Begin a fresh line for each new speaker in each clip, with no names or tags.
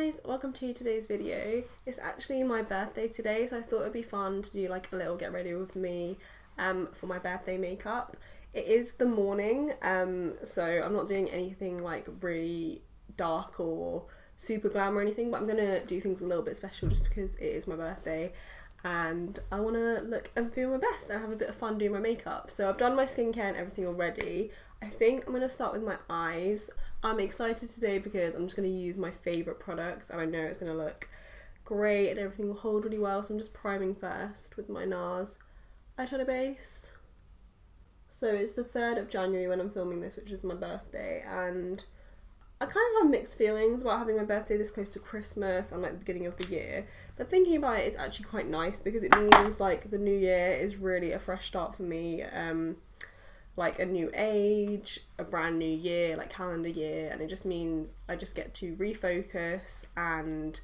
guys, welcome to today's video. It's actually my birthday today, so I thought it'd be fun to do like a little get ready with me for my birthday makeup. It is the morning, so I'm not doing anything like really dark or super glam or anything, but I'm gonna do things a little bit special just because it is my birthday and I want to look and feel my best and have a bit of fun doing my makeup. So I've done my skincare and everything already. I think I'm going to start with my eyes. I'm excited today because I'm just going to use my favourite products and I know it's going to look great and everything will hold really well. So I'm just priming first with my NARS eyeshadow base. So it's the 3rd of January when I'm filming this, which is my birthday, and I kind of have mixed feelings about having my birthday this close to Christmas and like the beginning of the year. But thinking about it, it's actually quite nice because it means like the new year is really a fresh start for me. Like a new age, a brand new year, like calendar year, and it just means I just get to refocus and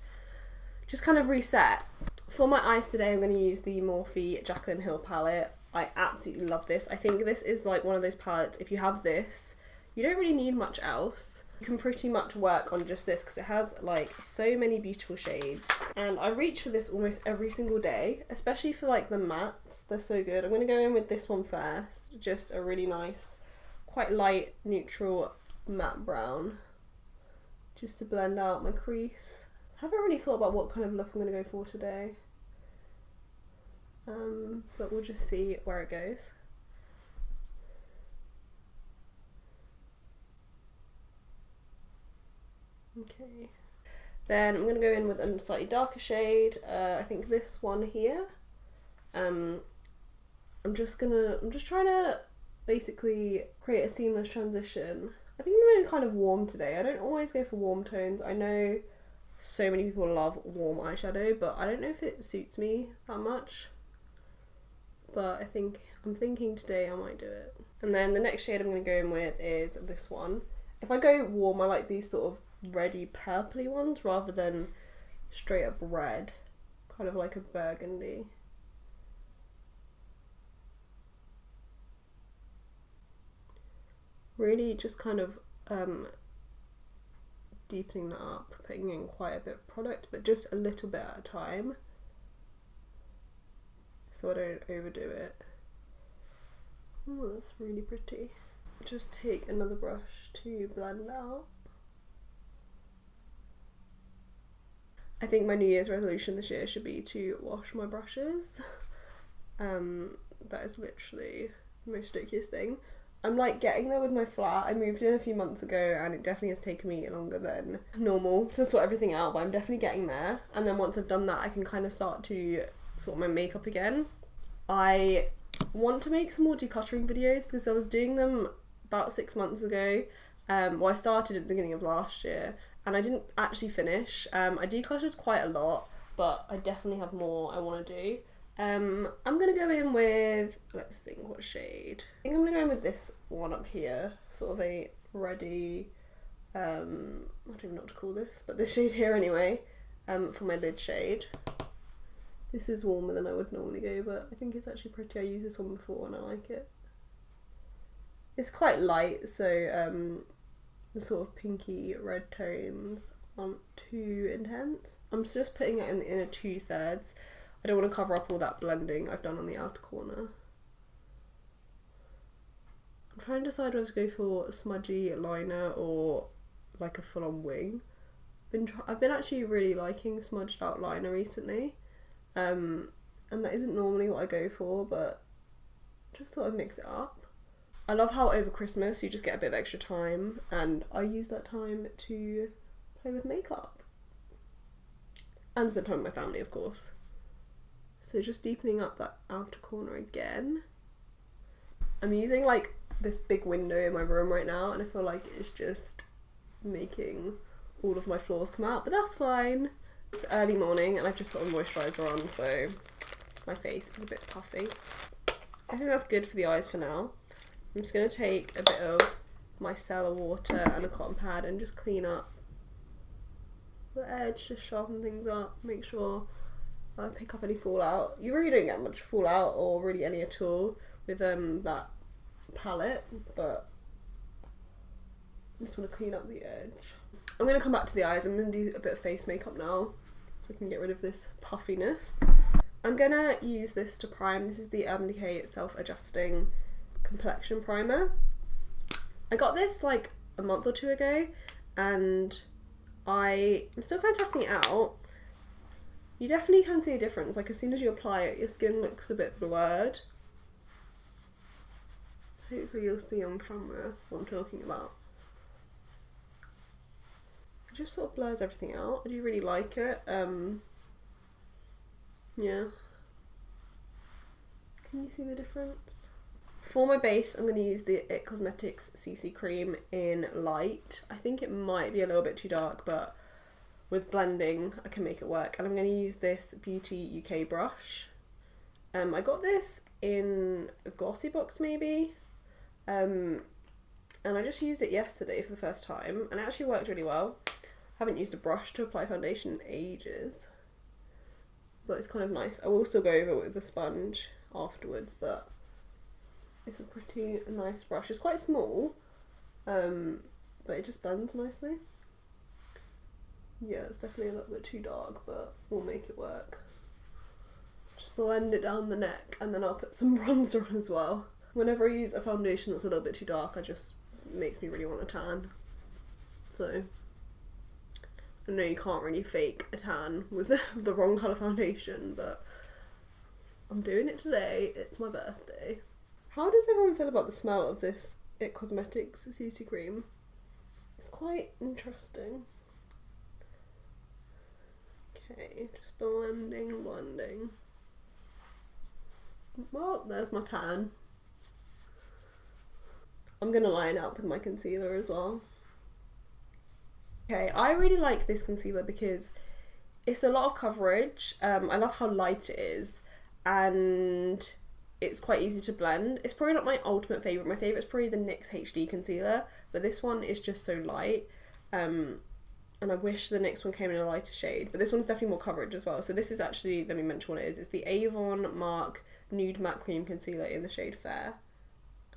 just kind of reset. For my eyes today, I'm going to use the Morphe Jaclyn Hill palette. I absolutely love this. I think this is like one of those palettes, if you have this, you don't really need much else. You can pretty much work on just this because it has like so many beautiful shades, and I reach for this almost every single day, especially for like the mattes. They're so good. I'm going to go in with this one first, just a really nice, quite light, neutral matte brown, just to blend out my crease. I haven't really thought about what kind of look I'm going to go for today, but we'll just see where it goes. Okay, then I'm going to go in with a slightly darker shade, I think this one here. I'm just trying to basically create a seamless transition. I think I'm going kind of warm today. I don't always go for warm tones. I know so many people love warm eyeshadow, but I don't know if it suits me that much. But I'm thinking today I might do it. And then the next shade I'm going to go in with is this one. If I go warm, I like these sort of reddy purpley ones rather than straight up red, kind of like a burgundy. Really just kind of deepening that up, putting in quite a bit of product, but just a little bit at a time so I don't overdo it. Oh, that's really pretty. Just take another brush to blend out. I think my New Year's resolution this year should be to wash my brushes. That is literally the most ridiculous thing. I'm like getting there with my flat. I moved in a few months ago and it definitely has taken me longer than normal to sort everything out, but I'm definitely getting there. And then once I've done that, I can kind of start to sort my makeup again. I want to make some more decluttering videos because I was doing them about 6 months ago. Well, I started at the beginning of last year and I didn't actually finish. I decluttered quite a lot, but I definitely have more I want to do. I'm going to go in with, let's think what shade. I think I'm going to go in with this one up here, sort of a reddy, I don't even know what to call this, but this shade here anyway, for my lid shade. This is warmer than I would normally go, but I think it's actually pretty. I used this one before and I like it. It's quite light, so the sort of pinky red tones aren't too intense. I'm just putting it in the inner 2/3. I don't want to cover up all that blending I've done on the outer corner. I'm trying to decide whether to go for a smudgy liner or like a full-on wing. I've been actually really liking smudged out liner recently, and that isn't normally what I go for, but just thought I'd mix it up. I love how over Christmas you just get a bit of extra time, and I use that time to play with makeup and spend time with my family, of course. So just deepening up that outer corner again. I'm using like this big window in my room right now and I feel like it's just making all of my flaws come out, but that's fine. It's early morning and I've just put a moisturiser on, so my face is a bit puffy. I think that's good for the eyes for now. I'm just going to take a bit of micellar water and a cotton pad and just clean up the edge, just sharpen things up, make sure I pick up any fallout. You really don't get much fallout or really any at all with that palette, but I just want to clean up the edge. I'm going to come back to the eyes. I'm going to do a bit of face makeup now so I can get rid of this puffiness. I'm going to use this to prime. This is the Urban Decay Self-Adjusting Complexion Primer. I got this like a month or 2 ago and I'm still kind of testing it out. You definitely can see a difference. Like as soon as you apply it, your skin looks a bit blurred. Hopefully you'll see on camera what I'm talking about. It just sort of blurs everything out. I do really like it. Yeah. Can you see the difference? For my base, I'm going to use the IT Cosmetics CC Cream in Lite. I think it might be a little bit too dark, but with blending, I can make it work. And I'm going to use this Beauty UK brush. I got this in a glossy box maybe. And I just used it yesterday for the first time, and it actually worked really well. I haven't used a brush to apply foundation in ages, but it's kind of nice. I will still go over it with the sponge afterwards, but it's a pretty nice brush. It's quite small, but it just blends nicely. Yeah, it's definitely a little bit too dark, but we'll make it work. Just blend it down the neck, and then I'll put some bronzer on as well. Whenever I use a foundation that's a little bit too dark, it makes me really want a tan. So, I know you can't really fake a tan with the wrong colour foundation, but I'm doing it today. It's my birthday. How does everyone feel about the smell of this IT Cosmetics CC Cream? It's quite interesting. Okay, just blending. Well, there's my tan. I'm going to line up with my concealer as well. Okay, I really like this concealer because it's a lot of coverage. I love how light it is and it's quite easy to blend. It's probably not my ultimate favourite. My favourite is probably the NYX HD concealer, but this one is just so light. And I wish the NYX one came in a lighter shade, but this one's definitely more coverage as well. So this is actually, let me mention what it is. It's the Avon Marc Nude Matte Cream Concealer in the shade Fair.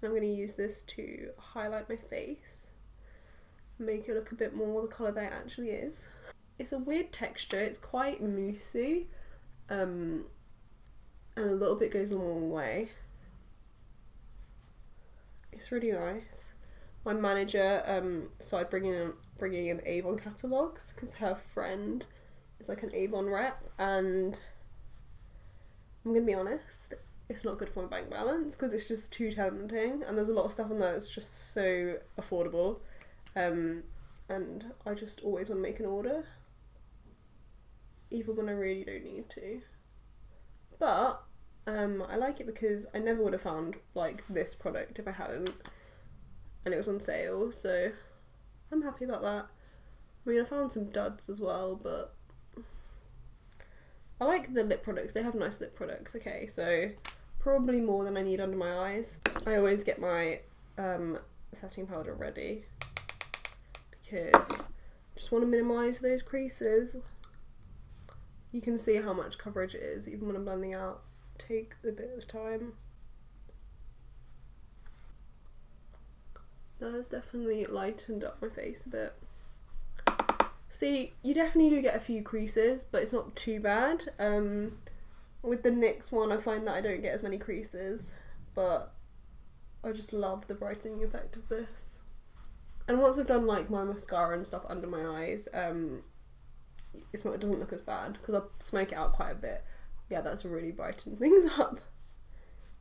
I'm going to use this to highlight my face, make it look a bit more the colour that it actually is. It's a weird texture, it's quite moussey, and a little bit goes a long way. It's really nice. My manager started bringing in Avon catalogues because her friend is like an Avon rep, and I'm going to be honest, it's not good for my bank balance because it's just too tempting, and there's a lot of stuff on there that's just so affordable, and I just always want to make an order even when I really don't need to. But I like it because I never would have found like this product if I hadn't, and it was on sale, so I'm happy about that. I mean, I found some duds as well, but I like the lip products. They have nice lip products. Okay, so probably more than I need under my eyes. I always get my setting powder ready because I just want to minimise those creases. You can see how much coverage it is even when I'm blending out. It takes a bit of time. That's definitely lightened up my face a bit. See, you definitely do get a few creases, but it's not too bad. With the NYX one, I find that I don't get as many creases, but I just love the brightening effect of this. And once I've done like my mascara and stuff under my eyes, it doesn't look as bad because I smoke it out quite a bit. Yeah, that's really brightened things up.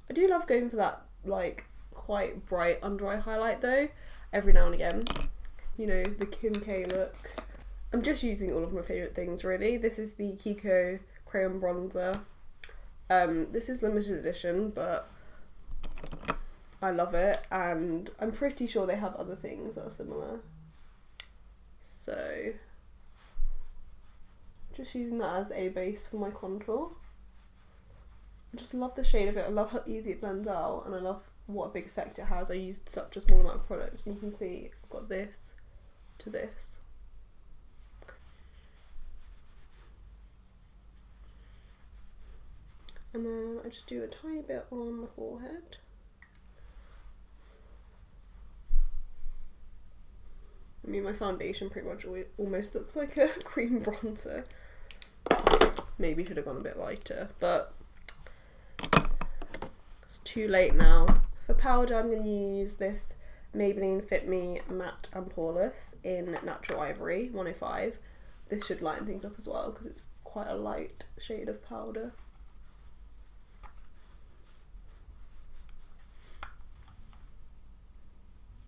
I do love going for that like quite bright under eye highlight though, every now and again. You know, the Kim K look. I'm just using all of my favourite things really. This is the KIKO Crayon Bronzer. This is limited edition, but I love it, and I'm pretty sure they have other things that are similar. So, just using that as a base for my contour. I just love the shade of it. I love how easy it blends out, and I love what a big effect it has. I used such a small amount of product, and you can see I've got this to this. And then I just do a tiny bit on my forehead. mean, my foundation pretty much almost looks like a cream bronzer. Maybe should have gone a bit lighter, but it's too late now. For powder, I'm going to use this Maybelline Fit Me Matte and Poreless in Natural Ivory 105. This should lighten things up as well because it's quite a light shade of powder.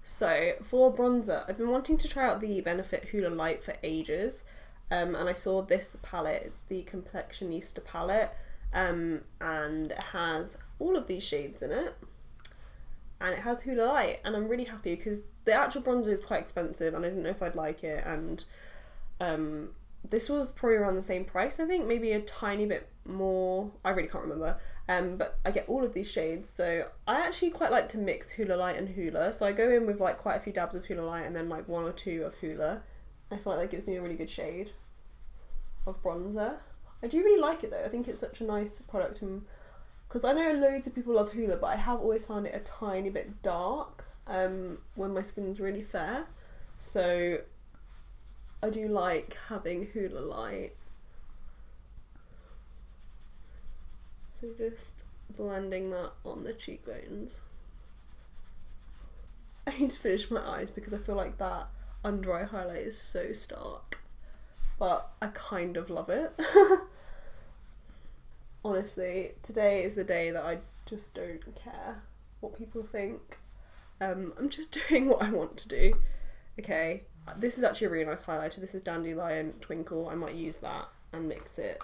So for bronzer, I've been wanting to try out the Benefit Hoola Lite for ages, and I saw this palette. It's the Complexionista palette, and it has all of these shades in it, and it has Hoola Lite, and I'm really happy because the actual bronzer is quite expensive and I didn't know if I'd like it, and this was probably around the same price, I think, maybe a tiny bit more, I really can't remember, but I get all of these shades, so I actually quite like to mix Hoola Lite and Hoola, so I go in with like quite a few dabs of Hoola Lite and then like 1 or 2 of Hoola. I feel like that gives me a really good shade of bronzer. I do really like it though, I think it's such a nice product, because I know loads of people love Hoola, but I have always found it a tiny bit dark when my skin's really fair, so I do like having Hoola Lite. So just blending that on the cheekbones. I need to finish my eyes because I feel like that under eye highlight is so stark, but I kind of love it. Honestly, today is the day that I just don't care what people think. I'm just doing what I want to do. Okay, this is actually a really nice highlighter. This is Dandelion Twinkle. I might use that and mix it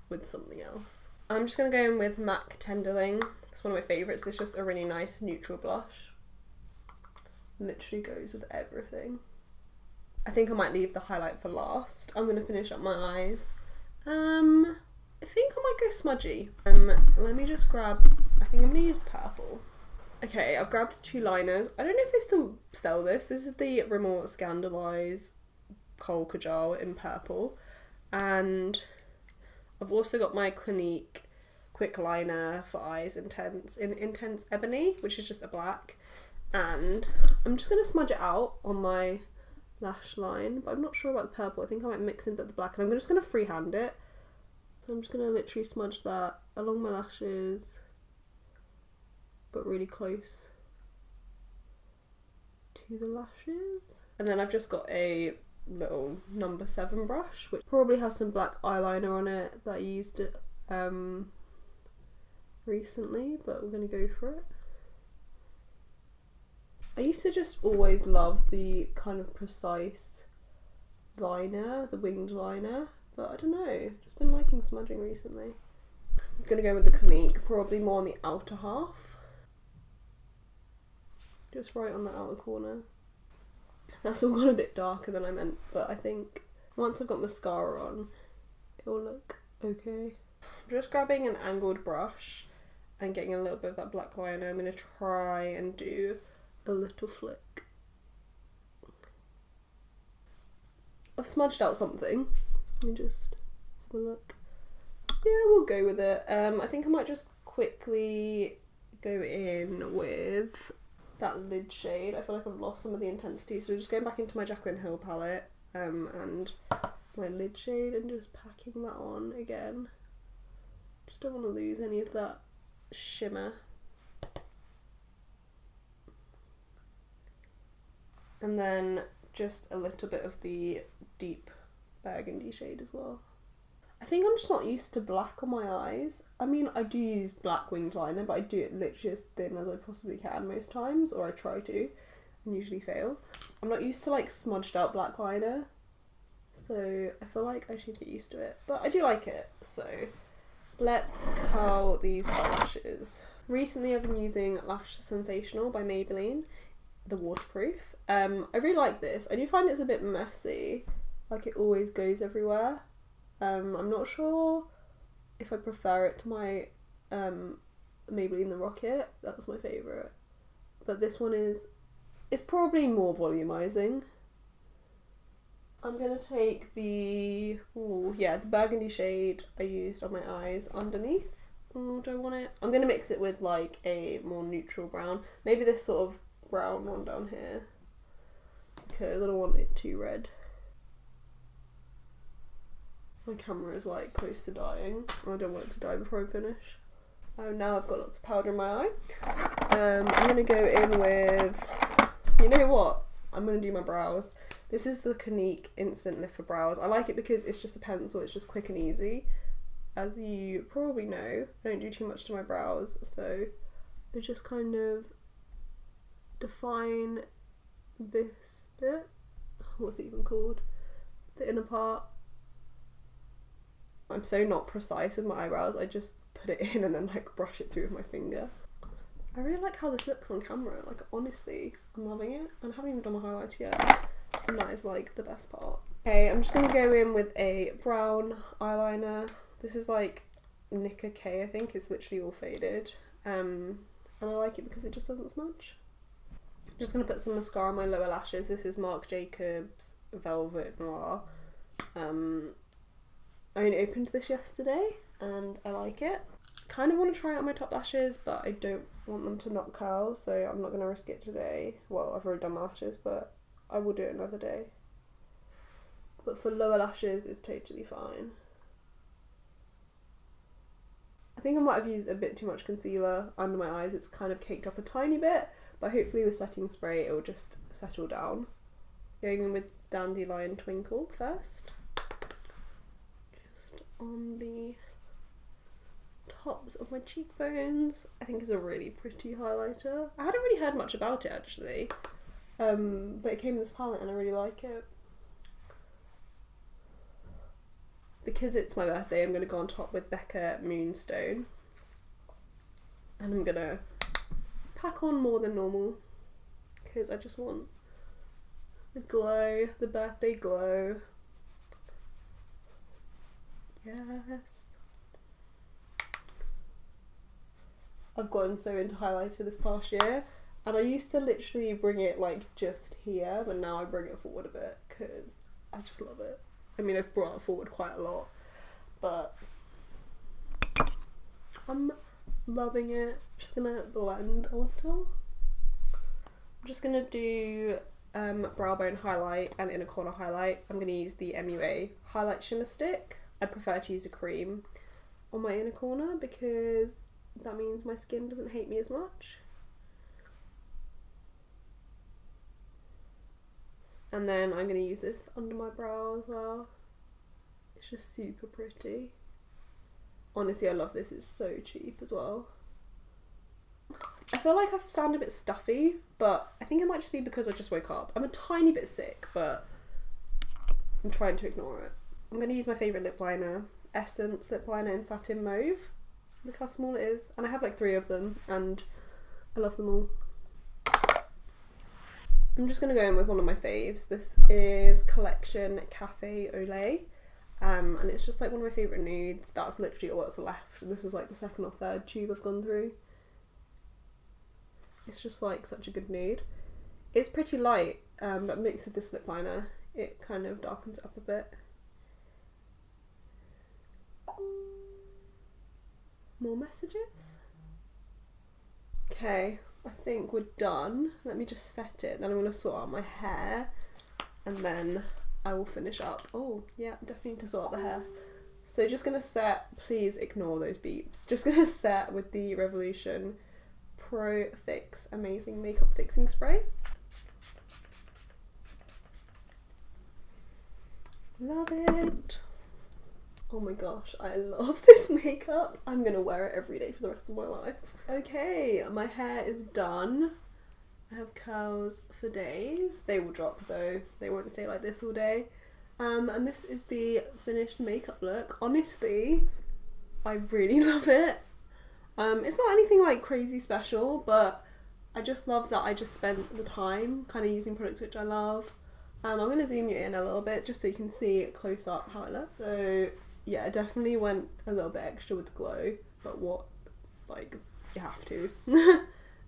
with something else. I'm just going to go in with MAC Tenderling. It's one of my favourites. It's just a really nice neutral blush. Literally goes with everything. I think I might leave the highlight for last. I'm going to finish up my eyes. I think I might go smudgy. Let me just grab, I think I'm going to use purple. Okay, I've grabbed 2 liners. I don't know if they still sell this. This is the Rimmel Scandaleyes Kohl Kajal in purple. And I've also got my Clinique Quickliner for eyes in Intense Ebony, which is just a black. And I'm just going to smudge it out on my lash line, but I'm not sure about the purple. I think I might mix in a bit of the black, and I'm just going to freehand it. So I'm just going to literally smudge that along my lashes, but really close to the lashes. And then I've just got a little number 7 brush, which probably has some black eyeliner on it that I used it recently, but we're going to go for it. I used to just always love the kind of precise liner, the winged liner, but I don't know, just been liking smudging recently. I'm going to go with the Clinique, probably more on the outer half. Just right on the outer corner. That's all gone a bit darker than I meant, but I think once I've got mascara on, it'll look okay. I'm just grabbing an angled brush and getting a little bit of that black liner. I'm going to try and do a little flick. I've smudged out something. Let me just have a look. Yeah, we'll go with it. I think I might just quickly go in with that lid shade. I feel like I've lost some of the intensity, so just going back into my Jaclyn Hill palette and my lid shade and just packing that on again. Just don't want to lose any of that shimmer. And then just a little bit of the deep burgundy shade as well. I think I'm just not used to black on my eyes. I mean, I do use black winged liner, but I do it literally as thin as I possibly can most times, or I try to, and usually fail. I'm not used to like smudged out black liner, so I feel like I should get used to it. But I do like it, so let's curl these eyelashes. Recently I've been using Lashsensational by Maybelline, the waterproof. I really like this. I do find it's a bit messy, like it always goes everywhere. I'm not sure if I prefer it to my Maybelline The Rocket. That's my favourite. But this one it's probably more volumizing. I'm going to take the burgundy shade I used on my eyes underneath. Do I want it? I'm going to mix it with like a more neutral brown. Maybe this sort of brown one down here. because I don't want it too red. My camera is like close to dying. I don't want it to die before I finish. Oh, now I've got lots of powder in my eye. I'm gonna go in with, you know what? I'm gonna do my brows. This is the Clinique Instant Lift for Brows. I like it because it's just a pencil, it's just quick and easy. As you probably know, I don't do too much to my brows, so I just kind of define this bit. What's it even called? The inner part. I'm so not precise with my eyebrows, I just put it in and then like brush it through with my finger. I really like how this looks on camera, like honestly, I'm loving it. And I haven't even done my highlights yet, and that is like the best part. Okay, I'm just gonna go in with a brown eyeliner. This is like Decay, I think. It's literally all faded. And I like it because it just doesn't smudge. I'm just gonna put some mascara on my lower lashes. This is Marc Jacobs Velvet Noir. I only opened this yesterday and I like it. Kind of want to try it on my top lashes, but I don't want them to not curl, so I'm not going to risk it today. Well, I've already done my lashes, but I will do it another day. But for lower lashes, it's totally fine. I think I might have used a bit too much concealer under my eyes. It's kind of caked up a tiny bit, but hopefully with setting spray it will just settle down. Going in with Dandelion Twinkle first. Just on the tops of my cheekbones. I think it's a really pretty highlighter. I hadn't really heard much about it actually, but it came in this palette and I really like it. Because it's my birthday, I'm going to go on top with Becca Moonstone. And I'm going to pack on more than normal. Because I just want the glow, the birthday glow. Yes. I've gotten so into highlighter this past year. And I used to literally bring it like just here, but now I bring it forward a bit because I just love it. I mean, I've brought it forward quite a lot, but I'm loving it. Just gonna blend a little. I'm just gonna do brow bone highlight and inner corner highlight. I'm gonna use the MUA highlight shimmer stick. I prefer to use a cream on my inner corner because that means my skin doesn't hate me as much. And then I'm going to use this under my brow as well. It's just super pretty. Honestly, I love this. It's so cheap as well. I feel like I sound a bit stuffy, but I think it might just be because I just woke up. I'm a tiny bit sick, but I'm trying to ignore it. I'm going to use my favourite lip liner, Essence lip liner in Satin Mauve. Look how small it is. And I have like 3 of them, and I love them all. I'm just going to go in with one of my faves. This is Collection Cafe au Lait, and it's just like one of my favourite nudes. That's literally all that's left. This was like the 2nd or 3rd tube I've gone through. It's just like such a good nude. It's pretty light, but mixed with this lip liner, it kind of darkens it up a bit. More messages? Okay. I think we're done. Let me just set it. Then I'm going to sort out my hair and then I will finish up. Oh, yeah, definitely need to sort out the hair. So just going to set, please ignore those beeps. Just going to set with the Revolution Pro Fix Amazing Makeup Fixing Spray. Love it. Oh my gosh, I love this makeup. I'm gonna wear it every day for the rest of my life. Okay, my hair is done. I have curls for days. They will drop though. They won't stay like this all day. And this is the finished makeup look. Honestly, I really love it. It's not anything like crazy special, but I just love that I just spent the time kind of using products which I love. I'm gonna zoom you in a little bit just so you can see close up how it looks. So yeah, it definitely went a little bit extra with the glow, but what, like, you have to.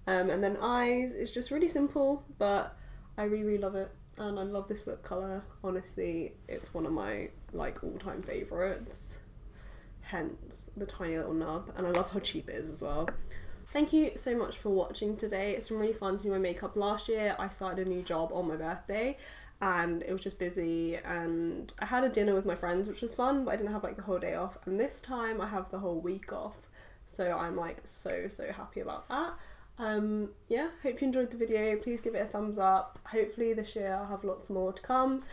And then eyes, it's just really simple, but I really, really love it. And I love this lip colour. Honestly, it's one of my, like, all-time favourites. Hence the tiny little nub. And I love how cheap it is as well. Thank you so much for watching today. It's been really fun to do my makeup. Last year, I started a new job on my birthday, and it was just busy, and I had a dinner with my friends, which was fun, but I didn't have like the whole day off, and this time I have the whole week off, so I'm like so happy about that. Yeah, hope you enjoyed the video. Please give it a thumbs up. Hopefully this year I'll have lots more to come.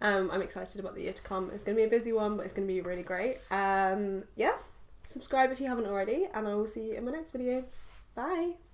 I'm excited about the year to come. It's going to be a busy one, but it's going to be really great. Yeah, subscribe if you haven't already, and I will see you in my next video. Bye!